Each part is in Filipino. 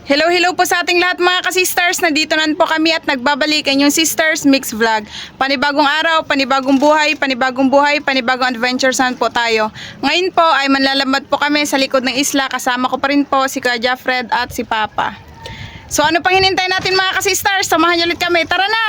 Hello, hello po sa ating lahat mga ka-sisters. Nandito na po kami at nagbabalikan yung Sisters Mix Vlog. Panibagong araw, panibagong buhay, panibagong adventures naman po tayo. Ngayon po ay manlalamad po kami sa likod ng isla. Kasama ko pa rin po si Kuya Jeffred at si Papa. So ano pang hinintay natin mga ka-sisters? Samahan niyo ulit kami. Tara na!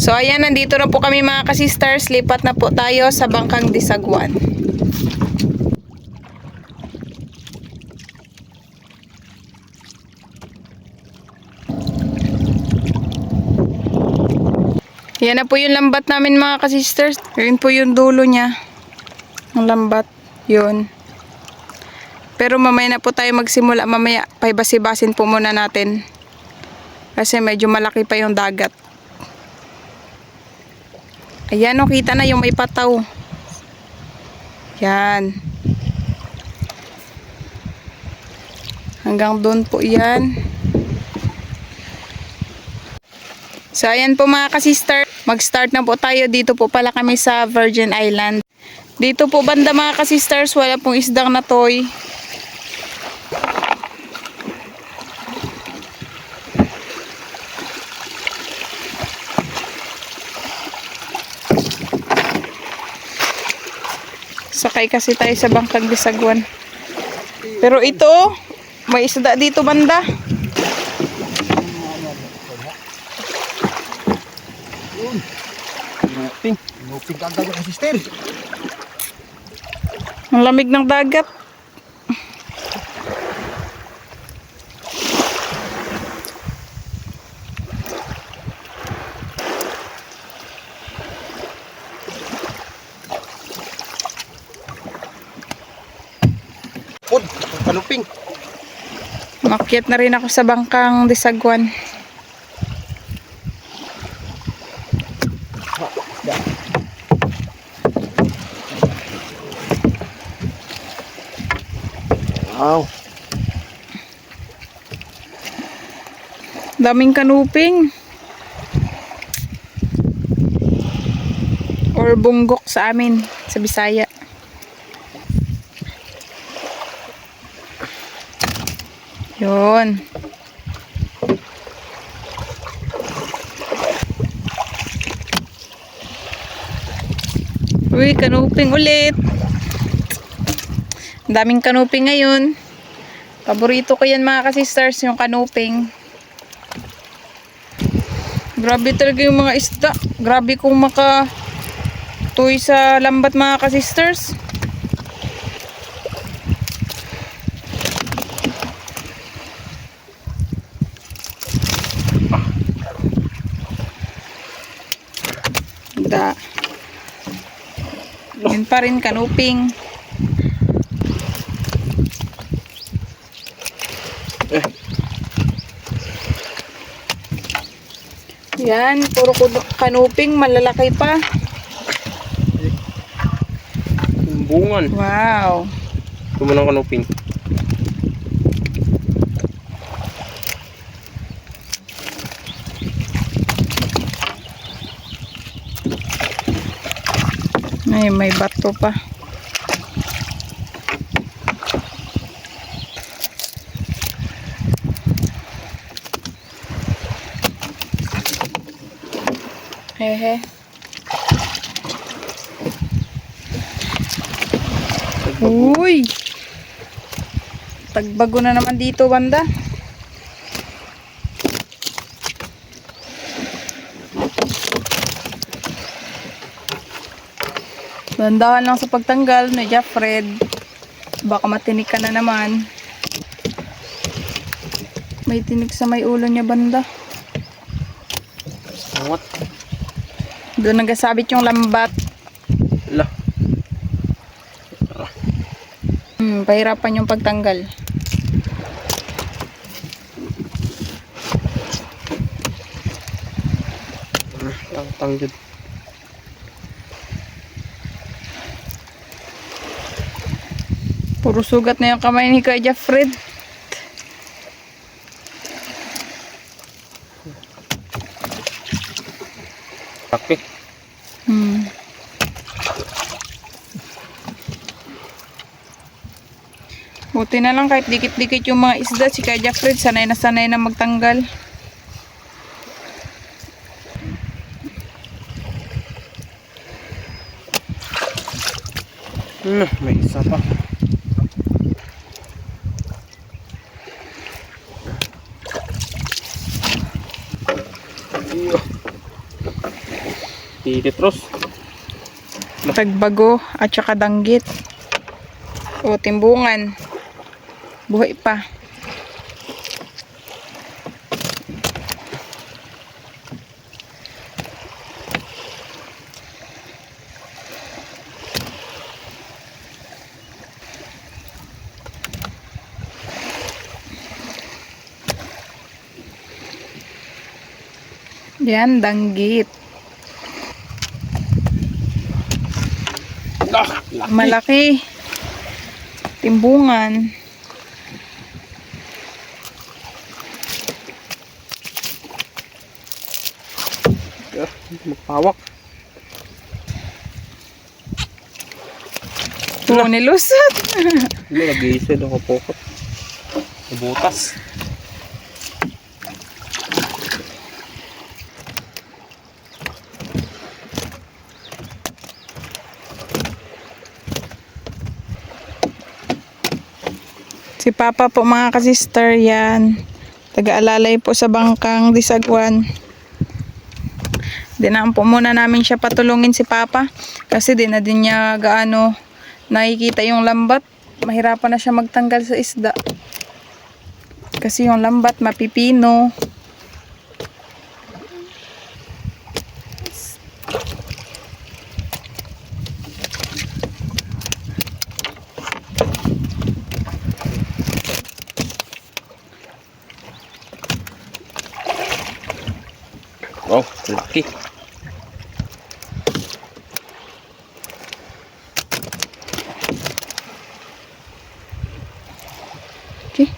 So ayan, nandito na po kami mga ka-sisters. Lipat na po tayo sa Bangkang Disagwan. Yan na po yung lambat namin mga ka-sisters. Yun po yung dulo niya. Ang lambat. Yun. Pero mamaya na po tayo magsimula. Mamaya paibasi-basin po muna natin. Kasi medyo malaki pa yung dagat. Ayan o, kita na yung may pataw. Yan. Hanggang doon po yan. So ayan po mga ka-sister. Mag-start na po tayo. Dito po pala kami sa Virgin Island. Dito po banda mga ka-sisters, wala pong isdang natoy. Sakay kasi tayo sa Bangkang Disagwan. Pero ito, may isda dito banda. Nuping ka agad yung sister. Ang lamig ng dagat. Pod, kanuping. Makyat na rin ako sa Bangkang Disagwan. Wow. Daming kanuping. Or bunggok sa amin, sa Bisaya. Yun. Uy, kanuping ulit. Daming kanuping ngayon. Paborito ko yan mga ka-sisters, yung kanuping. Grabe talaga yung mga isda. Grabe kung makatuy sa lambat mga ka-sisters. Yun pa rin kanuping. Yan, puro kanuping, malalaki pa. Bungan. Wow. Tumunang kanuping. Ay, may bato pa. Hehe. Uy! Tagbago na naman dito banda. Dandahan lang sa pagtanggal ni Jeffred. Baka matinik ka na naman. May tinik sa may ulo niya banda. What? Doon nagasabit yung lambat. Lah. Pahirapan yung pagtanggal. Tangjud. Puro sugat na yung kamay ni Kuya Jeffred. Laki. Buti na lang kahit dikit-dikit yung mga isda. Si Kuya Jeffred sanay na magtanggal. May isa pa. Tititros. Tagbago at saka danggit. O, timbungan. Buhay pa. Yan, danggit. Laki. Malaki. Timbungan. Magpawak. Oo, nilusot. Nag-iisod ako pokot. Nabutas. Si Papa po mga kasister, yan. Taga-alalay po sa bangkang Disagwan. Dinaan po muna namin siya patulungin si Papa. Kasi di na din niya gaano nakikita yung lambat. Mahirapan na siya magtanggal sa isda. Kasi yung lambat mapipino. Wow, laki. Okay.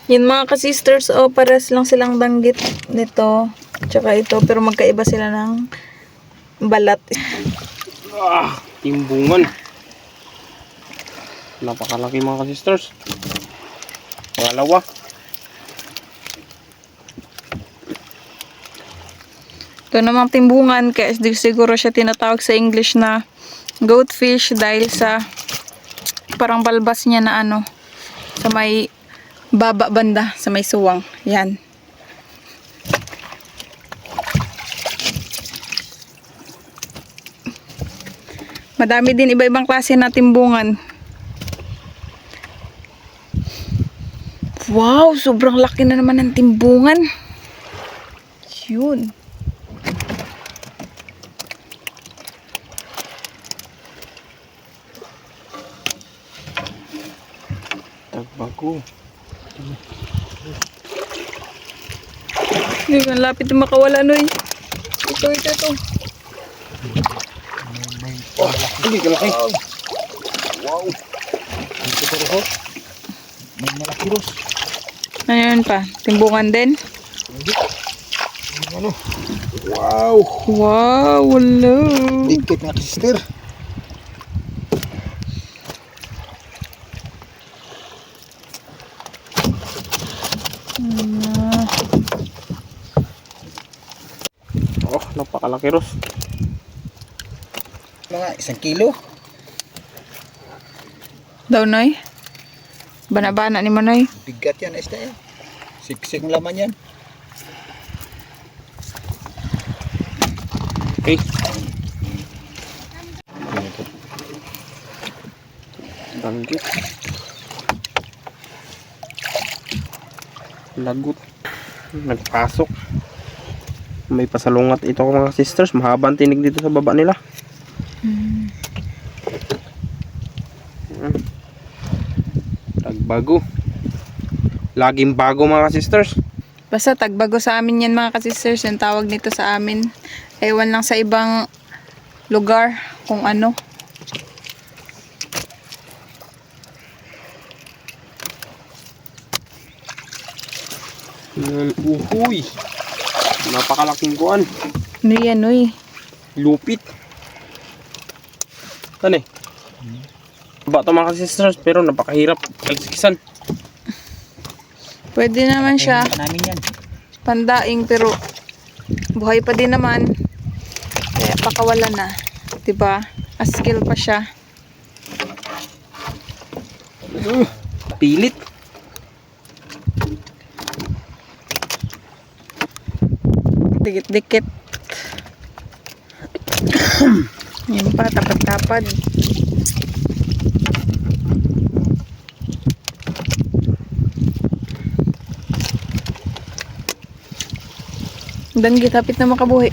Yun mga ka-sisters, oh, pares lang silang danggit nito. Tsaka ito, pero magkaiba sila ng balat. Timbungan. Napakalaki mga ka-sisters. Pangalawa. Ito namang timbungan, kaya siguro siya tinatawag sa English na goatfish dahil sa parang balbas niya na ano, sa may baba banda, sa may suwang. Yan. Madami din iba-ibang klase na timbungan. Wow, sobrang laki na naman ng timbungan. Yun. Tagbago. Hindi ko lapit na makawala, Noy. Ito. Oh, hindi ka laki. Wow. May malaki ros. Ano yun pa? Timbungan din? Ano? Wow. Wow, wala. Dikit na sister. Oh, napakalaki ros. Mga 1 kilo. Daw, Noy? Bana-bana ni Manoy. Bigat yan, isda yan. Siksik laman yan. Okay. Danggit. Lagot. Nagpasok. May pasalungat ito mga sisters. Mahaba ang tinig dito sa baba nila. Tagbago. Laging bago mga sisters. Basta tagbago sa amin yan mga kasisters. Yung tawag nito sa amin. Ewan lang sa ibang lugar kung ano. Uhuy. Napakalaking kuan. Ano yan, uy? Lupit. Ano eh? Baba ito mga sisters pero napakahirap kalsikisan. Pwede naman siya Kaya namin yan. pandaing pero buhay pa din naman. Kaya pakawalan na. Diba? Skill pa siya. Pilit. Dikit-dikit. Yan pa, tapad-tapad. Danggit, hapit na makabuhi.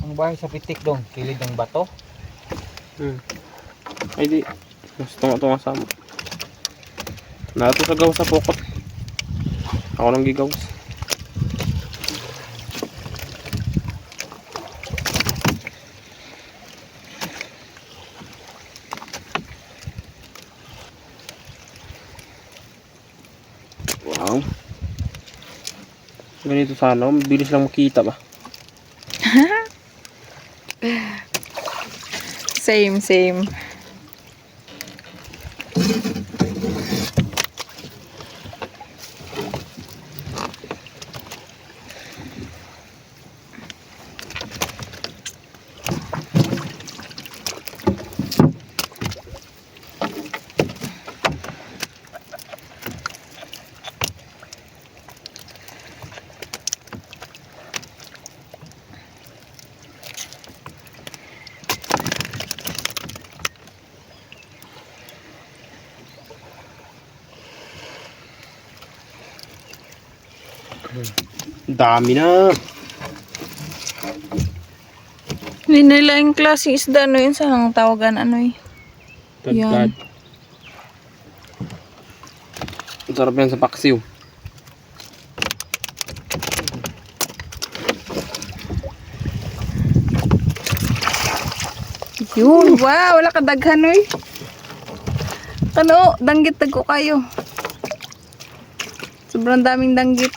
Ang bahay sa pitik dong, kilid ng bato. Ay di. Mas tunga-tunga sa mo. Nato sa gawas sa pokot. Ako nang gigawas. Wow. Ganito sana, mabilis lang makita ba? Same, same. Dami na. Hindi nila yung klaseng isda, ano yun? Saan ang tawagan, ano eh? Tad-tad. Ang sarap yan sa paksiw. Yun, wow, wala ka daghan, oy. Ano, danggit ko kayo. Sobrang daming danggit.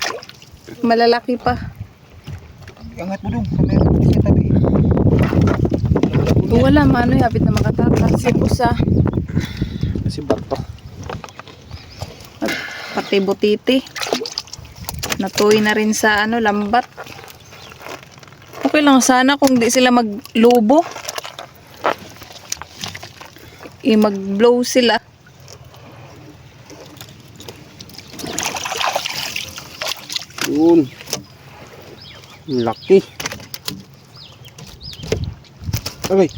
Malalaki pa. Angat mo dong, sa meron siya tabi. Wala, mano, hapit na makatakas. Sipusa. Kasi bato. At pati butiti. Natuloy na rin sa ano, lambat. Okay lang sana kung di sila maglubo. Mag-blow sila. Yun. Laki. Okay.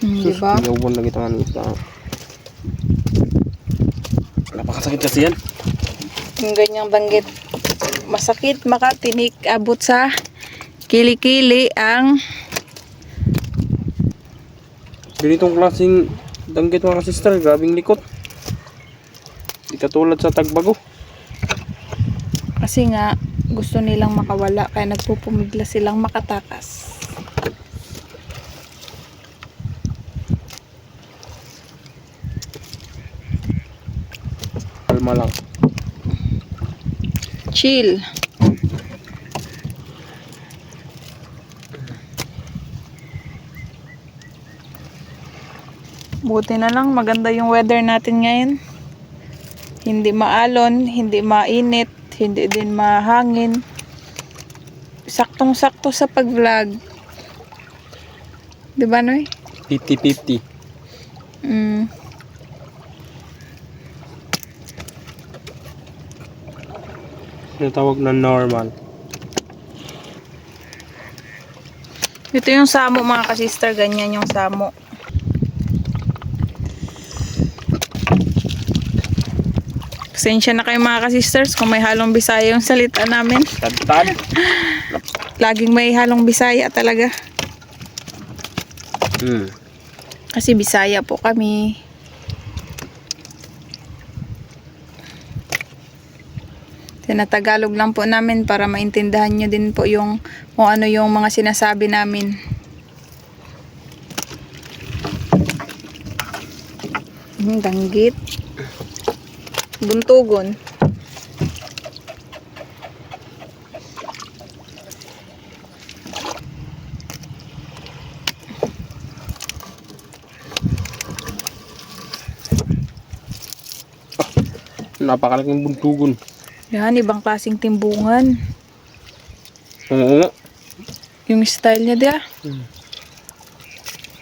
Diba? Pinawon lang ito ng isda. Napakasakit kasi yan. Yung ganyang banggit. Masakit, makatinik, abot sa kilikili ang Ganitong klaseng danggit mga sister. Grabing likot. Di katulad sa tagbago. kasi nga gusto nilang makawala kaya nagpupumigla silang makatakas. Kalma lang. Chill. Buti na lang maganda yung weather natin ngayon. Hindi maalon, hindi mainit, hindi din mahangin. Saktong-sakto sa pag-vlog. 'Di ba, Noy? 50-50. Tinatawag na normal. Ito yung samo mga ka-sister, ganyan yung samo. Pasensya na kayo mga ka-sisters kung may halong Bisaya yung salita namin. Tad-tad. Laging may halong Bisaya talaga. Kasi Bisaya po kami. Tinatagalog lang po namin para maintindihan nyo din po yung kung ano yung mga sinasabi namin. Danggit. Buntugon. Napakalaking buntugon. Yan, ibang klaseng timbungan. Oo. Yung style niya dia.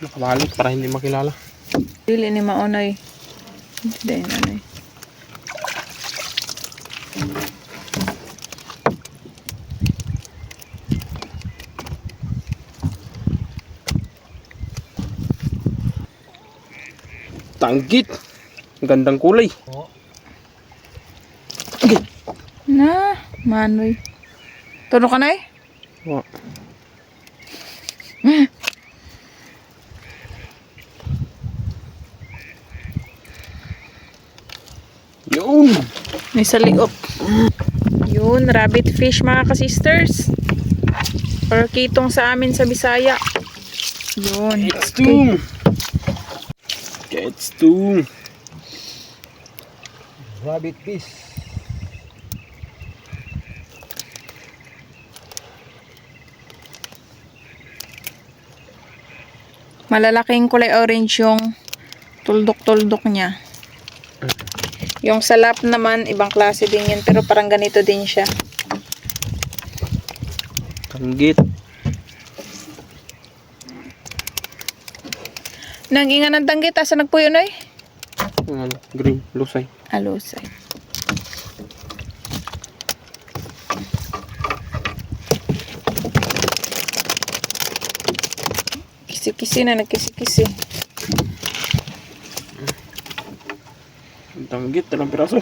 Nakabalik para hindi makilala. Dili ni maunay. Hindi nanay. Tanggit. Gandang kulay. Oo. Na, manoy. Tuno ka na eh? Oo. Yun. May saliop. Yun, rabbit fish mga ka-sisters. Or kitong sa amin sa Bisaya. Yun. It's two. It's two. Rabbit fish. Malalaking kulay orange yung tuldok-tuldok niya. Yung salap naman, ibang klase din yun. Pero parang ganito din siya. Tanggit. Nangingan ng danggit. Asa nagpuyo na eh? Ano, green, lusay. Alusay. Kisi-kisi na, nagkisi-kisi. Tanggit, talang piraso.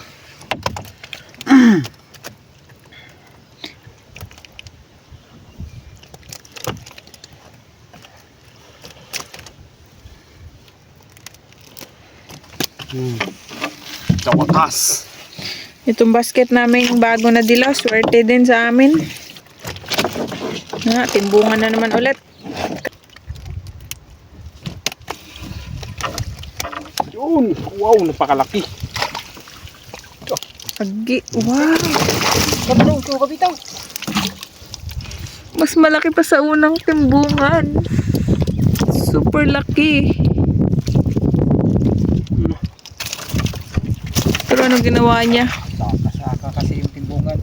Sa wakas. Itong basket namin bago na dilaw. Swerte din sa amin. Nga, timbungan na naman ulit. Yun. Wow, napakalaki. Agi, wow. Kabitaw, ito kabitaw. Mas malaki pa sa unang timbungan. Super laki. Pero ano ginawa niya? Saka-saka kasi yung timbungan.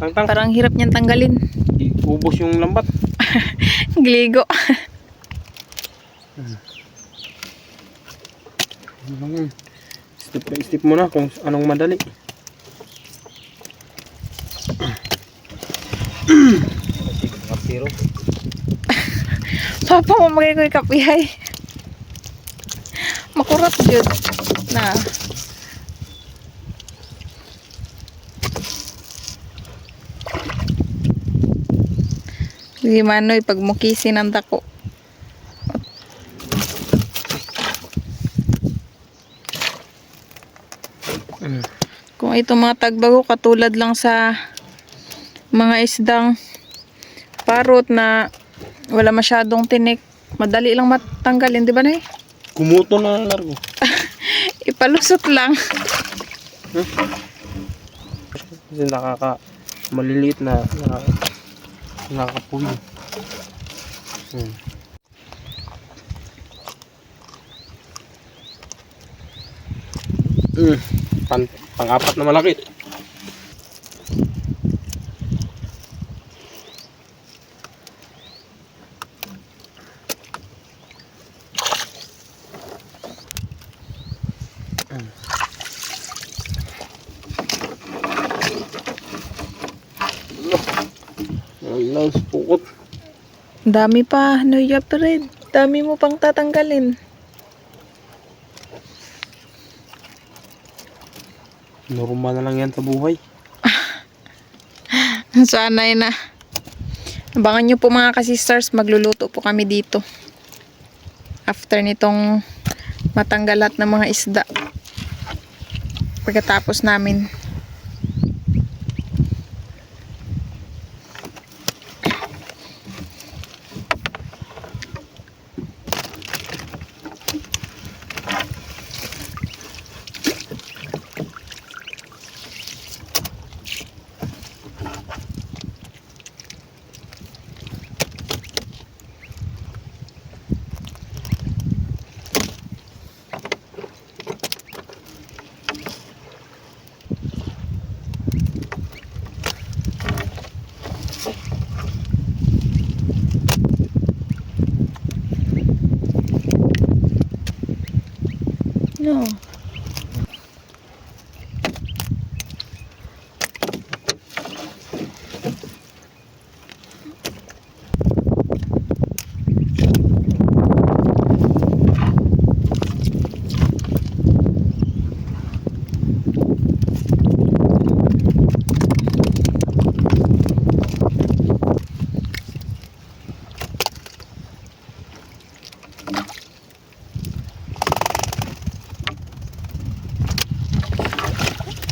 Tang-tang. Parang hirap niyang tanggalin. Ubos yung lambat. Gligo. Step by step mo na kung anong madali. Kapiro. Papa mo magay ko ikapihay. Makurap yun. Na. Di manoy pag mukisin ang dako. Kung itong mga tagbago katulad lang sa mga isdang parot na wala masyadong tinik, madali lang matanggalin, di ba na Kumuto na largo. Ipalusot lang. Kasi maliliit na nakakapuwi. Pang-apat na malaki. Alas, pukot. Dami pa, no yapred. Dami mo pang tatanggalin. Normal na lang yan sa buhay. Sanay na. Abangan nyo po mga ka-sisters, magluluto po kami dito. After nitong matanggal lahat ng mga isda. Pagkatapos namin. No.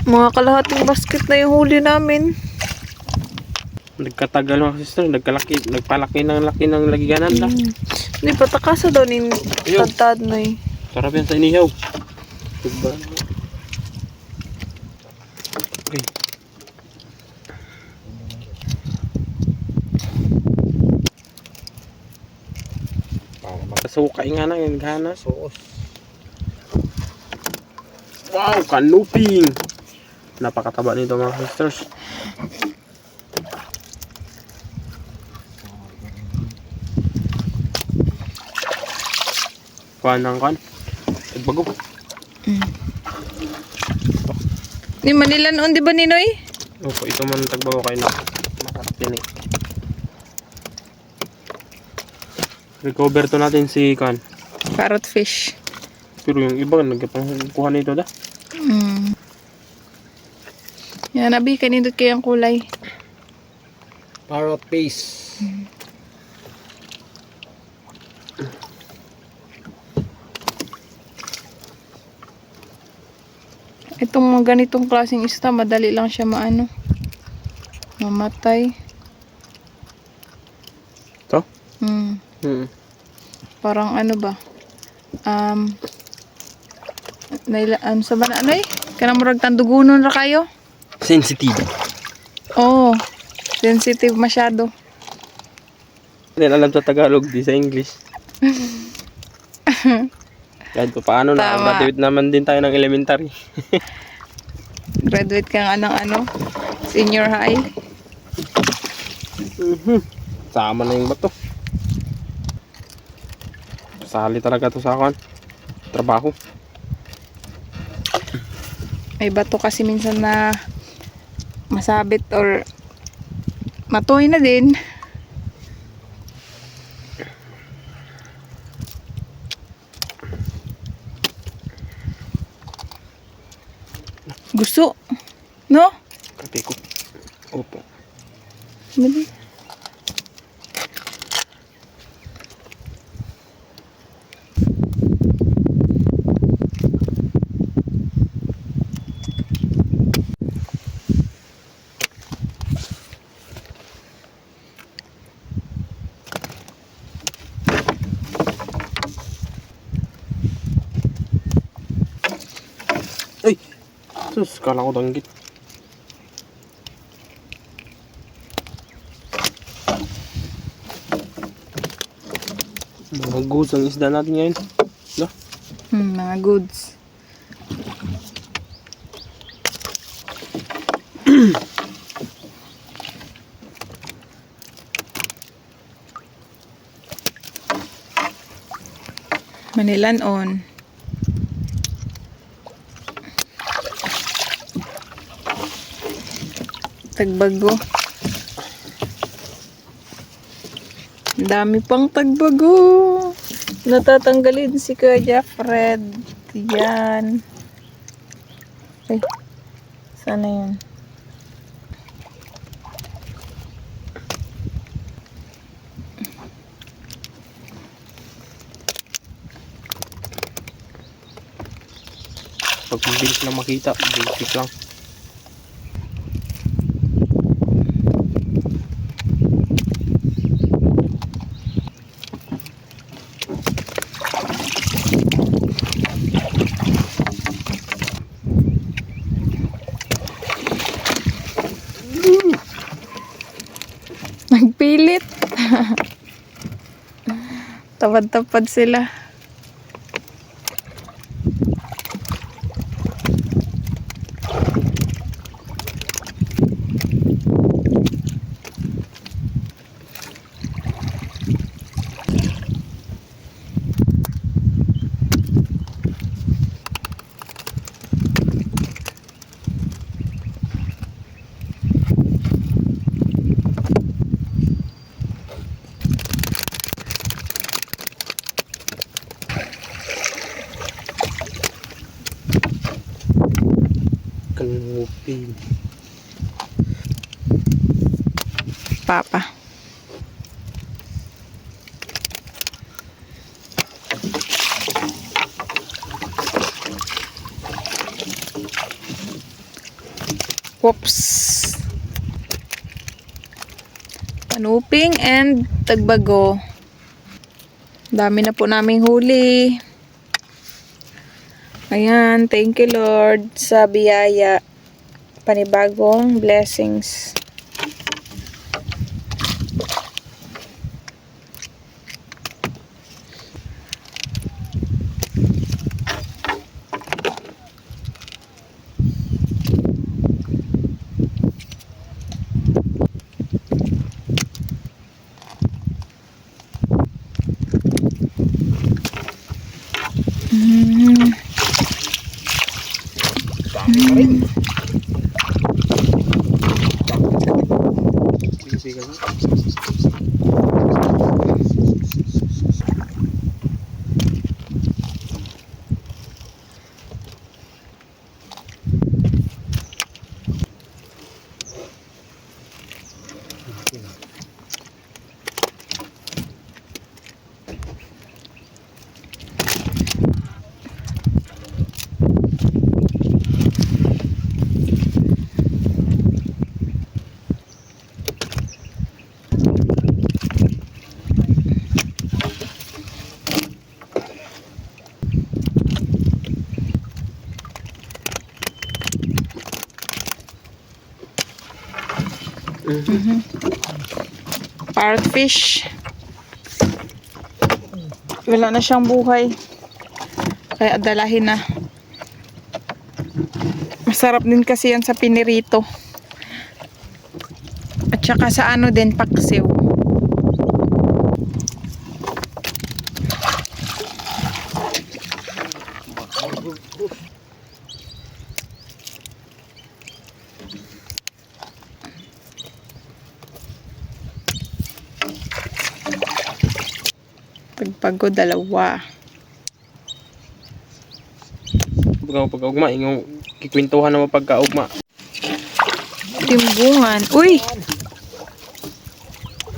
Mga kalahating basket na yung huli namin. Nagkatagal mga sister, nagpalaki ng laki ng lagiganan na. Hindi pa takasa daw ni Ayun. tadtad na eh. Sarap yan sa inihaw. Diba? Okay. Kasukay nga na yun, gana. Soos. Wow, kanuping! Napakataba nito mga sisters. Kuhan ng kan. Nagbago. Ni Manila noon, di ba Ninoy? Opo, ito man tagbago kayo na. Masarap din eh. Recover to natin si kan. Parrot fish. Pero yung iba, nagpangkuha nito da. Yan, abi, kanindot kayang kulay. Parrot face. Itong mga ganitong klaseng isda, madali lang siya mamatay. Ito? Parang ano ba? Sa bananoy? Kanang murag tandugunon ra kayo? Sensitive. Oo. Sensitive masyado. Hindi alam sa Tagalog, di sa English. Kahit pa paano na, Tama. graduate naman din tayo ng elementary. Graduate ka nga ng senior high. Sama na yung bato. Sali talaga to sa akin. Trabaho. May bato kasi minsan na masabit or matuloy na din. Gusto. No? Kape ko. Opo. Dali. Ay! Sus, kala ko danggit. Mga goods ang isda natin ngayon. No? Mga goods. Manilan on. Tagbago. Dami pang tagbago. Natatanggalin si Kuya Fred. Yan. Ay. Sana yun. Pag mabilis lang makita, basic lang. Nagpilit. Tapad-tapad sila. Kanuping. Papa. Whoops. Panuping and tagbago. Dami na po naming huli. Ayan, thank you Lord sa biyaya. Panibagong blessings. Dami pa rin. Sige lang. Parrotfish. Wala na siyang buhay. Kaya dalahin na. Masarap din kasi yan sa pinirito. At saka sa ano din, paksiw. Pagpagod, dalawa. Pagkaugma, yung kikwentuhan naman pagkaugma. Timbungan. Uy!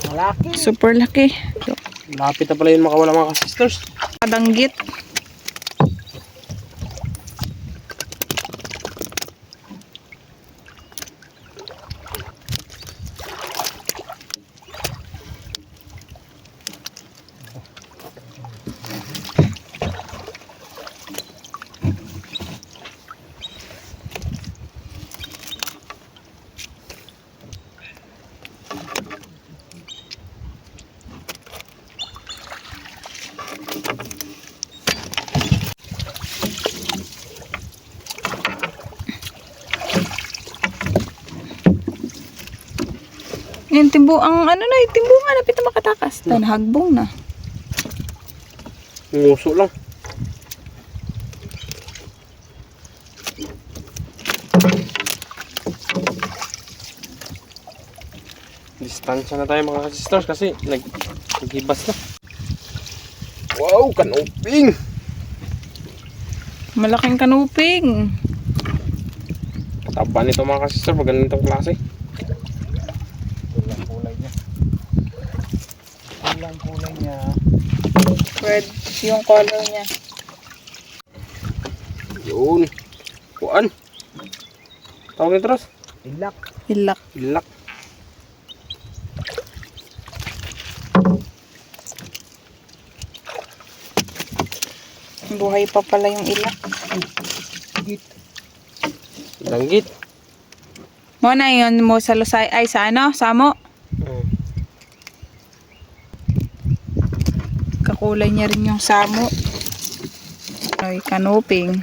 Malaki. Super laki. Lapit na pala yun makawala mga ka-sisters. Kadanggit. Yung ang ano na, yung timbungan, napit na makatakas. Hagbong na. Nguso lang. Distansya na tayo mga ka-sisters kasi naghibas na. Wow, kanuping! Malaking kanuping. Taba nito mga ka-sister pag ganitong klase. Walang kulay niya. Walang kulay niya. Red yung color niya. Yun. Kuan. Tawag nito Ros? Ilak. Hilak. Ilak. Buhay pa pala yung ilak. Langgit. Mo na yun mo sa Lusay, ay sa ano, Samo. Kakulay niya rin yung Samo. Ay, kanuping.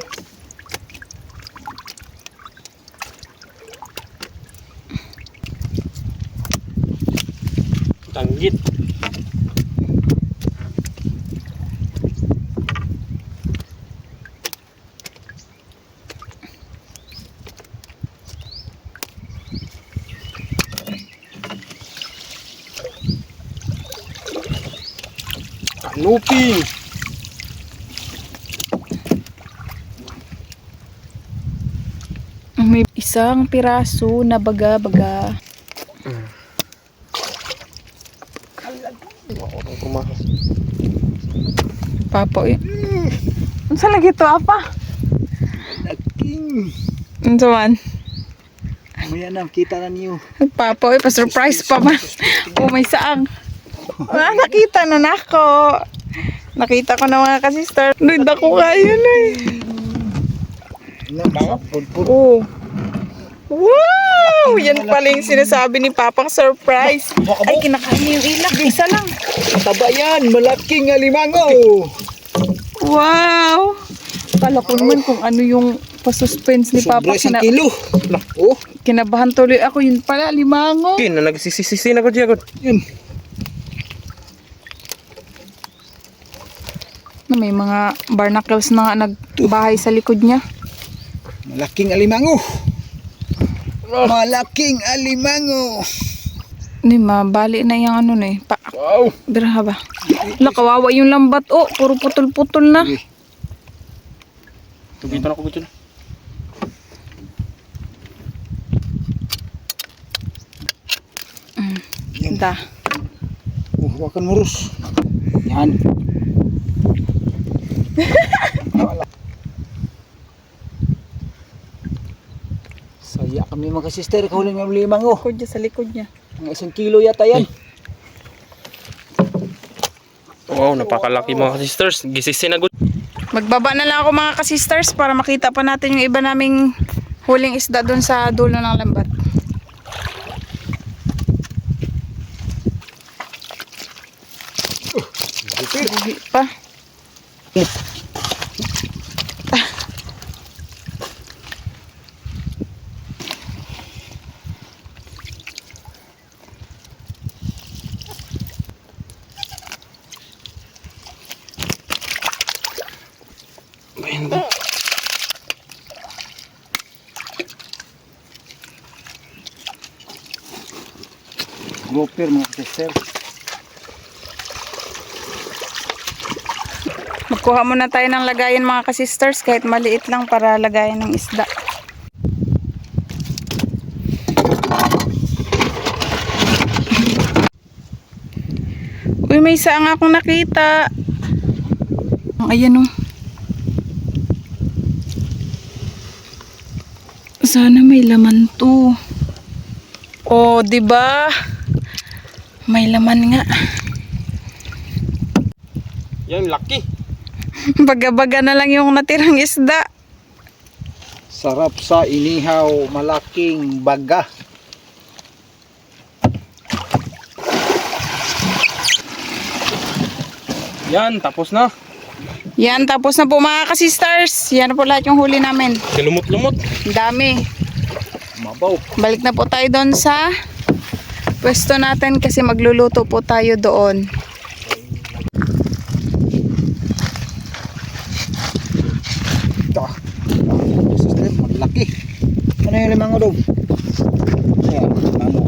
Langgit. Kanuping. May isang piraso na baga-baga. Ako nang kumahas. Papo yun. Ano sa lagi to, apa? Laking. Ano sa man? Maya na, kita na niyo. Papo eh, pa-surprise pa man. Oh, may saang. Ah, nakita na nako. Nakita ko na mga ka-sister. Nuda ko kayo na eh. Pulpul. Oh. Wow! Yan pala yung sinasabi ni Papang surprise. Ay, kinakain niya yung ilak. Isa lang. Taba yan, malaking alimango. Wow! Kala ko naman kung ano yung pasuspense ni Papa. Sobra 1 kilo. Oh, Kinabahan tuloy ako. Yun pala, limango. Okay, na nagsisisi na ko diya god. yun. May mga barnacles na nga nagbahay sa likod niya. Malaking alimango. Malaking alimango. Hindi, mabali na yung ano na eh. Wow. Biraha ba? Wala, kawawa yung lambat. Oh, puro putol-putol na. Tugito na ko gud. Da. Oh, wakan murus. Yan. Saya kami mga sister, kahuli ng limango. Likod niya, sa likod niya. Mga 1 kilo yata yan. Wow, napakalaki mga sisters. Gisisi na good. Magbaba na lang ako mga ka-sisters para makita pa natin yung iba naming huling isda doon sa dulo ng lambat. Buhi pa. Ayun. Gopher mga sister. Magkuha muna tayo ng lagayan mga ka-sisters kahit maliit lang para lagayan ng isda. Uy, may isa nga akong nakita. Ayan oh. Sana may laman to. Oh, 'di ba? May laman nga. Yan, laki. Baga-baga na lang yung natirang isda. Sarap sa inihaw, malaking baga. Yan, tapos na. Yan, tapos na po mga ka-sisters. Yan na po lahat yung huli namin. Silumot-lumot. Ang dami. Mabaw. Balik na po tayo doon sa pwesto natin kasi magluluto po tayo doon. Ito. Sister, malaki. Ano yung limango daw? Ayan, limango.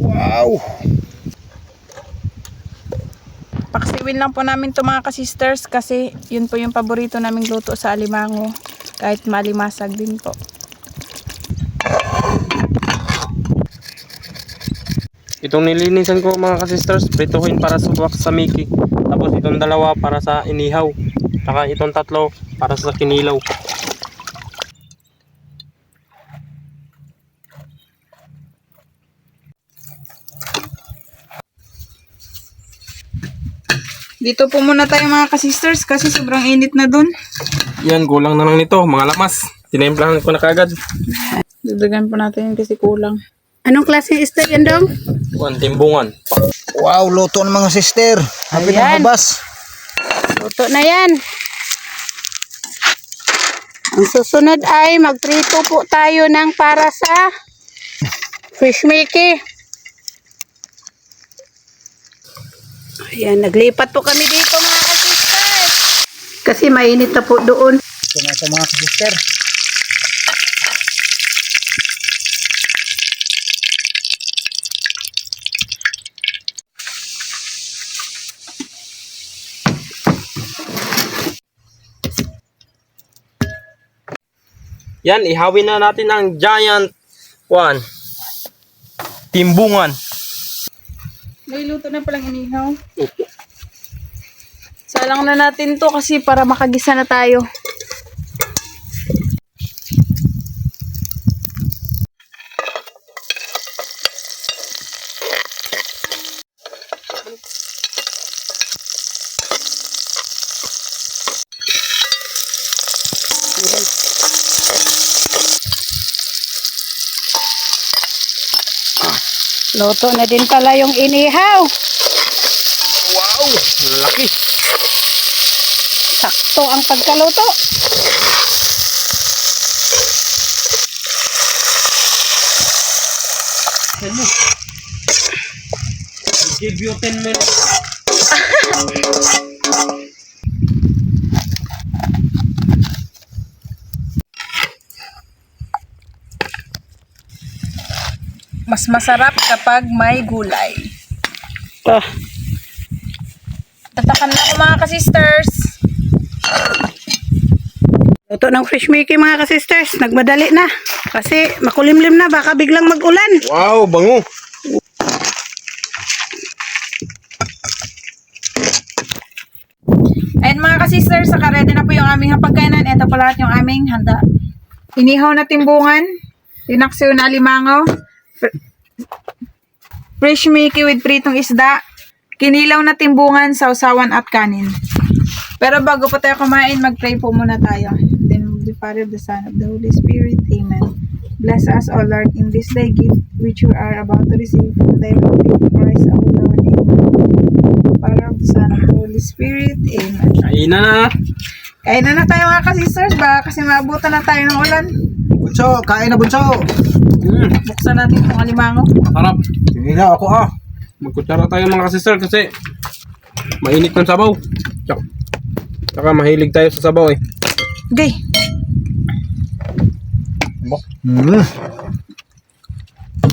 Wow. Paksiwin lang po namin to mga ka-sisters kasi yun po yung paborito naming luto sa alimango. Kahit malimasag din po. Itong nilinisan ko mga ka-sisters, prituhin para subak sa Mickey. Tapos itong dalawa para sa inihaw. Saka itong tatlo para sa kinilaw. Dito po muna tayo mga ka-sisters kasi sobrang init na dun. Yan, kulang na lang nito, mga lamas. Tinimplahan ko na kagad. Dagdagan po natin yun kasi kulang. Anong klaseng isda yan, Dong? Kuan, timbungan. Wow, luto ng mga sister. Happy na Ayan. habas. Luto na yan. Ang susunod ay magprito po tayo ng para sa fish Mickey. Ayan, naglipat po kami dito mga ka-sisters. Kasi mainit na po doon. Ito na sa mga sister. Yan, ihawin na natin ang giant kuan. Timbungan. May luto na palang inihaw. Salang na natin to kasi para makagisa na tayo. Luto na din pala yung inihaw. Wow, laki. Sakto ang pagkaluto. Give you 10 minutes. Mas masarap kapag may gulay. Ah, Tatakan na ako mga ka-sisters. luto ng fish Mickey mga ka-sisters. Nagmadali na. Kasi makulimlim na. Baka biglang mag-ulan. Wow, bango. Ayan mga ka-sisters, saka-ready na po yung aming hapagkainan. Ito po lahat yung aming handa. Inihaw na timbungan, tinaksiw na alimango, fresh Mickey with pritong isda, kinilaw na timbungan, sausawan at kanin. Pero bago po tayo kumain, mag-pray po muna tayo. Then the Father, the Son, of the Holy Spirit. Amen. Bless us, O Lord, in this day gift which you are about to receive from thy Lord Christ our Lord. Amen. Father, of the Son, of the Holy Spirit. Amen. Kainan na. Kain na tayo mga ka-sisters ba? Kasi maabutan na tayo ng ulan. Bunso, kain na bunso. Buksan natin itong alimango. Sarap. Tinila ako ah. Magkutsara tayo mga sister kasi mainit ng sabaw. Tsaka mahilig tayo sa sabaw eh. Okay.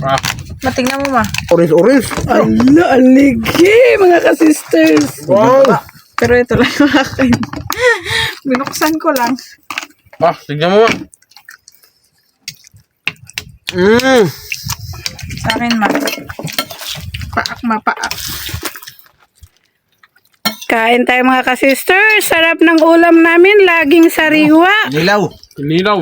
Ah, Matingnan mo ma. orange. Ala, aligi mga ka-sisters. Wow. Pero ito lang yung akin. Binuksan ko lang. Ah, tignan mo. Sa akin ma. Paak ma, paak. Kain tayo mga ka-sisters. Sarap ng ulam namin. Laging sariwa. Nilaw. Kinilaw.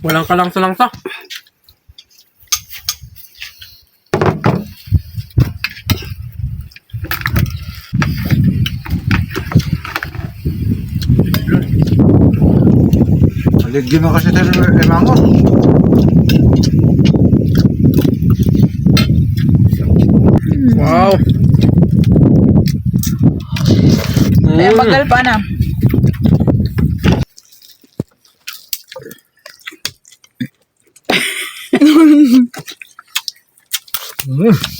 Walang kalangsa-langsa. Aligyan mo kasi tayo ng mango. Wow. Ay, bagal pa na.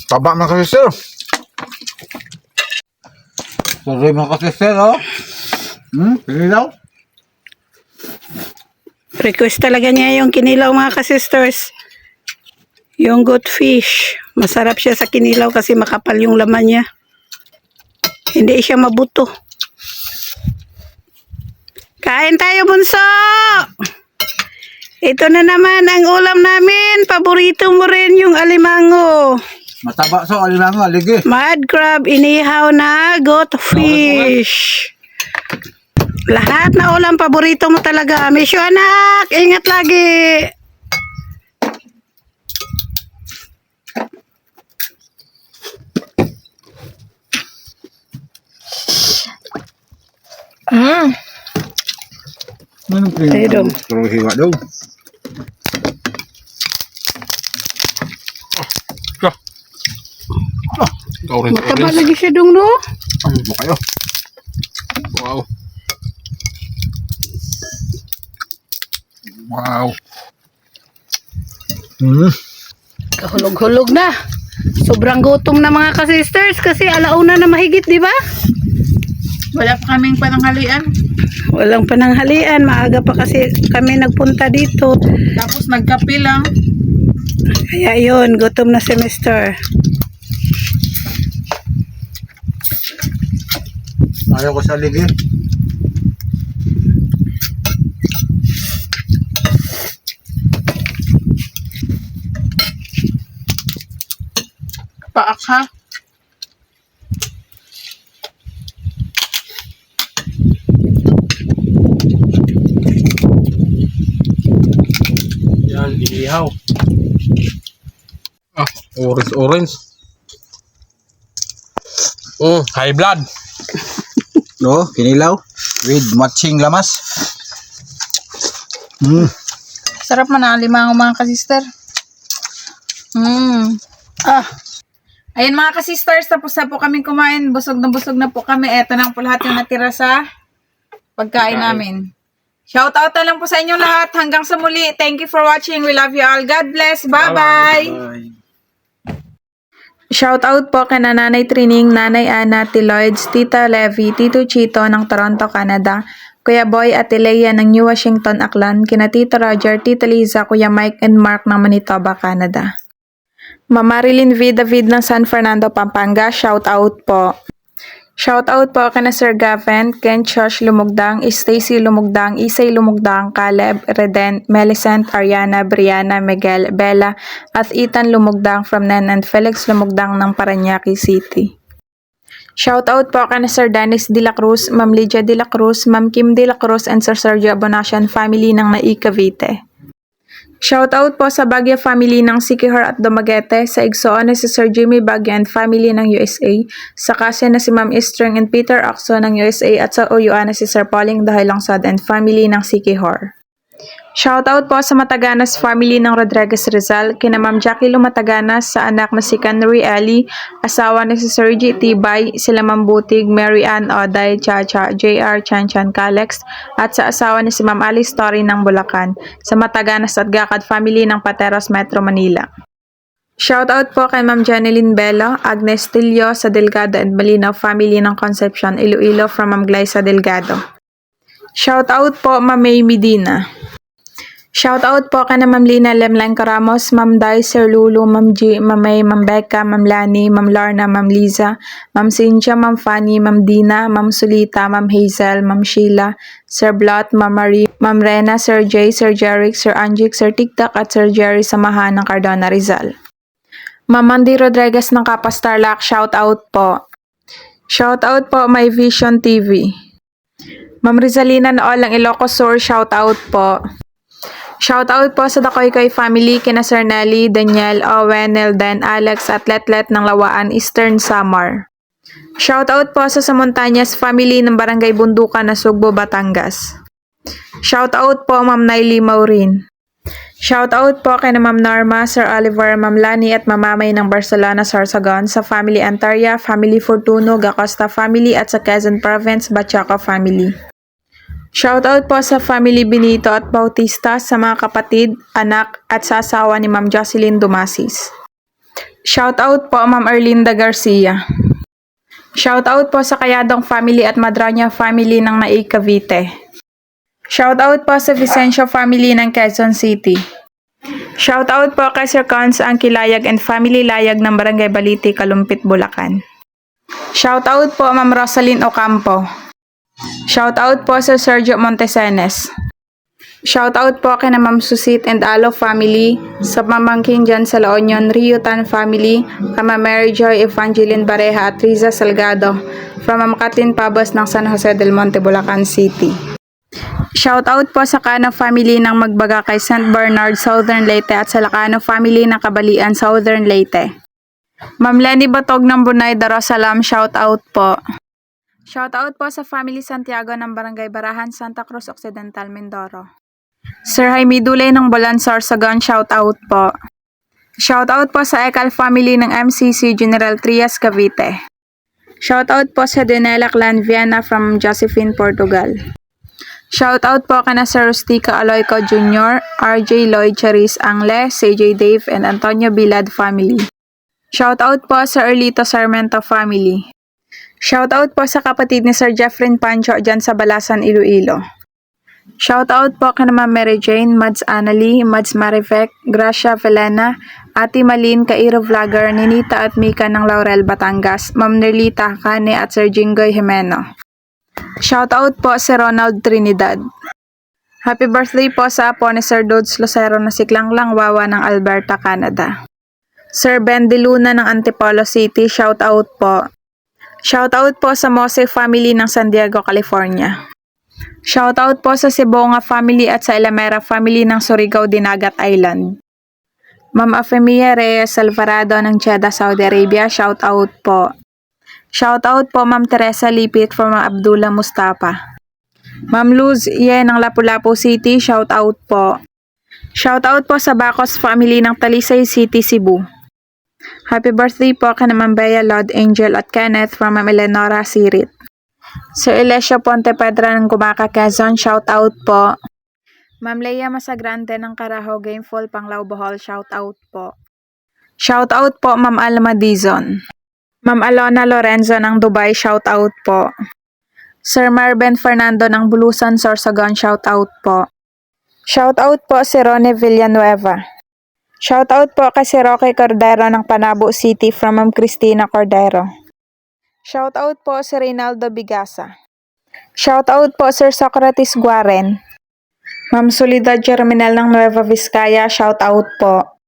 Taba mga sister. Sorry mga sister oh. Nilaw. Request talaga niya yung kinilaw mga ka-sisters. Yung good fish. Masarap siya sa kinilaw kasi makapal yung laman niya. Hindi siya mabuto. Kain tayo bunso! Ito na naman ang ulam namin. Paborito mo rin yung alimango. Mataba so, alimango, aligi. Mud crab, inihaw na goat fish. Lahat na ulam paborito mo talaga. Miss you, anak. Ingat lagi. Ay, dong. Pero hiwa daw. Mataba lagi siya dong, no? Ano po kayo? Wow. Wow. Kahulog-hulog na. Sobrang gutom na mga ka-sisters kasi alauna na mahigit, di ba? Wala pa kaming pananghalian. Walang pananghalian. Maaga pa kasi kami nagpunta dito. Tapos nagkape lang. Kaya yun, gutom na si Mister. Ayaw ko sa aligi. Paak ha. Yan, inihaw. Orange. High blood. No, kinilaw. With matching lamas. Sarap man ang alimango mga ka-sister. Ayan mga ka-sisters, tapos na po kami kumain. Busog na po kami. Eto na po lahat yung natira sa pagkain namin. Shoutout na lang po sa inyong lahat. Hanggang sa muli. Thank you for watching. We love you all. God bless. Bye-bye. Shoutout po kay Nanay Trining, Nanay Ana, Tiloids, Tita Levy, Tito Chito ng Toronto, Canada, Kuya Boy at Leia ng New Washington, Aklan, kina Tito Roger, Tita Liza, Kuya Mike and Mark ng Manitoba, Canada. Mama Marilyn V. David ng San Fernando, Pampanga, shoutout po. Shoutout po kina Sir Gavin, Ken Josh Lumugdang, Stacy Lumugdang, Isay Lumugdang, Caleb, Reden, Melicent, Ariana, Brianna, Miguel, Bella, at Ethan Lumugdang from Nen and Felix Lumugdang ng Parañaque City. Shoutout po kina Sir Dennis De La Cruz, Ma'am Lydia De La Cruz, Ma'am Kim De La Cruz, and Sir Sergio Abonacion family ng Nai Cavite. Shoutout po sa Bagya family ng Siquijor at Dumaguete, sa Igsoon na si Sir Jimmy Bagya and family ng USA, sa Kasya na si Ma'am Eastring and Peter Oxo ng USA, at sa Oyuan na si Sir Pauling Dahilangsod and family ng Siquijor. Shoutout po sa Mataganas family ng Rodriguez Rizal, kina Ma'am Jackie Lumataganas, sa anak na si Canary Ellie, asawa ni si Sir G. Tibay, sila Ma'am Butig, Mary Ann Oday, Chacha, JR, Chanchan Calex, at sa asawa ni si Ma'am Alice Story ng Bulacan, sa Mataganas at Gacad family ng Pateros, Metro Manila. Shoutout po kay Ma'am Janeline Bello, Agnes Tilio sa Delgado and Malinaw family ng Concepcion, Iloilo from Ma'am Glyza Delgado. Shoutout po Ma'am May Medina. Shoutout po kay Ma'am Lina Lemlenco Ramos, Ma'am Dai, Sir Lulu, Ma'am G, Ma'am May, Ma'am Becca, Ma'am Lani, Ma'am Lorna, Ma'am Liza, Ma'am Cynthia, Ma'am Fanny, Ma'am Dina, Ma'am Sulita, Ma'am Hazel, Ma'am Sheila, Sir Blot, Ma'am Marie, Ma'am Rena, Sir Jay, Sir Jeric, Sir Angic, Sir Tiktak, at Sir Jerry Samahan ng Cardona Rizal. Ma'am Mandy Rodriguez ng Kapas Tarlac, shoutout po. Shoutout po My Vision TV. Ma'am Rizalina Naolang Ilocos Sur, shoutout po. Shoutout po sa Dakoykoy family kina Sir Nelly, Daniel, Owen, Nelden, Alex at Letlet ng Lawaan, Eastern Samar. Shoutout po sa Samontanyas family ng Barangay Bundukan na Sugbo, Batangas. Shoutout po Ma'am Naily Maurin. Shoutout po kay Ma'am Norma, Sir Oliver, Ma'am Lani at Mamamay ng Barcelona, Sorsogon, sa family Antaria, family Fortuno, Gacosta family at sa Quezon Province, Bachaco family. Shoutout po sa family Benito at Bautista, sa mga kapatid, anak at sa asawa ni Ma'am Jocelyn Dumasis. Shoutout po Ma'am Erlinda Garcia. Shoutout po sa Kayadong family at Madranya family ng Nai Cavite. Shoutout po sa Vicencio family ng Quezon City. Shoutout po kay Sir Cons Angkilayag and family Layag ng Barangay Baliti, Kalumpit, Bulacan. Shoutout po Ma'am Rosalyn Ocampo. Shoutout po sa Sergio Montesenes. Shoutout po kay na Ma'am Susit and Alo family, sa pamangkin dyan sa La Union, Ryutan family, kama Mary Joy Evangeline Bareja at Riza Salgado, from Ma'am Kathleen Pabas ng San Jose del Monte, Bulacan City. Shoutout po sa Cano family ng Magbaga kay St. Bernard, Southern Leyte at sa Lacano family ng Kabalian, Southern Leyte. Ma'am Lenny Batog ng Bunay, Darussalam, shoutout po. Shoutout po sa family Santiago ng Barangay Barahan, Santa Cruz Occidental, Mindoro. Sir Jaime Dulay ng Bolansor, Sagon, shoutout po. Shoutout po sa Ekal family ng MCC General Trias, Cavite. Shoutout po sa Donella Clan Viana from Josephine, Portugal. Shoutout po kana Sir Rustica Aloyco Jr., RJ Lloyd Charis Angle, CJ Dave, and Antonio Bilad family. Shoutout po sa Erlito Sarmento family. Shoutout po sa kapatid ni Sir Jeffrey Pancho dyan sa Balasan, Iloilo. Shoutout po kay Ma'am Mary Jane, Mads Annalie, Mads Marivec, Gracia Velena, Ate Malin, Kairo Vlogger, Ninita at Mika ng Laurel, Batangas, Ma'am Nerlita Kane at Sir Jingoy Jimeno. Shoutout po si Ronald Trinidad. Happy birthday po sa apo ni Sir Dods Lucero na si Klanglang Wawa ng Alberta, Canada. Sir Ben De Luna ng Antipolo City, shoutout po. Shoutout po sa Mose family ng San Diego, California. Shoutout po sa Sibonga family at sa Elamera family ng Surigao, Dinagat Island. Ma'am Afemia Reyes Alvarado ng Jeddah, Saudi Arabia, shoutout po. Shoutout po Ma'am Teresa Lipit from Abdullah Mustafa. Ma'am Luz Ye ng Lapu-Lapu City, shoutout po. Shoutout po sa Bacos family ng Talisay City, Cebu. Happy birthday po kay Ma'am Bea Lord Angel at Kenneth from Ma'am Eleonora Sirit. Sir Elesio Ponte Pedra ng Gumaca, Quezon, shoutout po. Ma'am Leia Masagrande ng Carajo, Gameful, Panglao, Bohol, shoutout po. Shoutout po Ma'am Alma Dizon. Ma'am Alona Lorenzo ng Dubai, shoutout po. Sir Marben Fernando ng Bulusan, Sorsogon, shoutout po. Shoutout po si Ronnie Villanueva. Shoutout po kay si Roque Cordero ng Panabo City from Ma'am Cristina Cordero. Shoutout po si Reynaldo Bigasa. Shoutout po Sir Socrates Guaren. Ma'am Solidad Germinal ng Nueva Vizcaya, shoutout po.